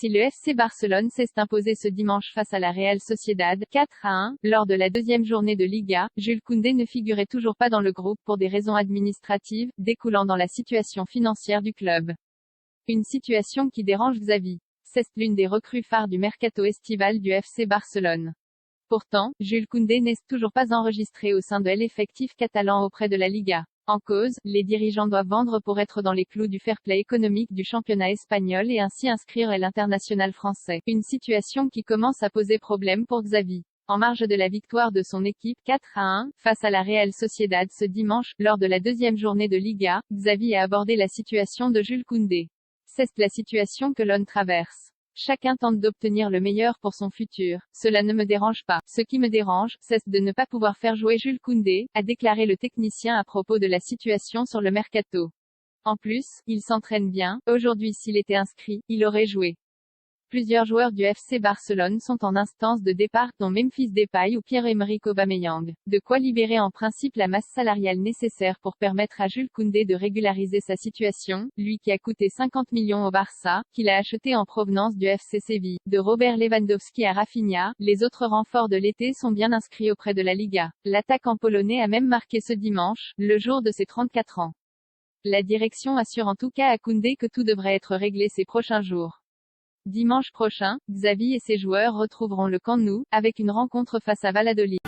Si le FC Barcelone s'est imposé ce dimanche face à la Real Sociedad, 4-1, lors de la deuxième journée de Liga, Jules Koundé ne figurait toujours pas dans le groupe pour des raisons administratives, découlant dans la situation financière du club. Une situation qui dérange Xavi. C'est l'une des recrues phares du mercato estival du FC Barcelone. Pourtant, Jules Koundé n'est toujours pas enregistré au sein de l'effectif catalan auprès de la Liga. En cause, les dirigeants doivent vendre pour être dans les clous du fair play économique du championnat espagnol et ainsi inscrire l'international français. Une situation qui commence à poser problème pour Xavi. En marge de la victoire de son équipe 4-1 face à la Real Sociedad ce dimanche, lors de la deuxième journée de Liga, Xavi a abordé la situation de Jules Koundé. C'est la situation que l'on traverse. Chacun tente d'obtenir le meilleur pour son futur. Cela ne me dérange pas. Ce qui me dérange, c'est de ne pas pouvoir faire jouer Jules Koundé, a déclaré le technicien à propos de la situation sur le mercato. En plus, il s'entraîne bien. Aujourd'hui, s'il était inscrit, il aurait joué. Plusieurs joueurs du FC Barcelone sont en instance de départ, dont Memphis Depay ou Pierre-Emerick Aubameyang. De quoi libérer en principe la masse salariale nécessaire pour permettre à Jules Koundé de régulariser sa situation, lui qui a coûté 50 millions au Barça, qu'il a acheté en provenance du FC Séville. De Robert Lewandowski à Rafinha, les autres renforts de l'été sont bien inscrits auprès de la Liga. L'attaquant polonais a même marqué ce dimanche, le jour de ses 34 ans. La direction assure en tout cas à Koundé que tout devrait être réglé ces prochains jours. Dimanche prochain, Xavi et ses joueurs retrouveront le Camp Nou, avec une rencontre face à Valladolid.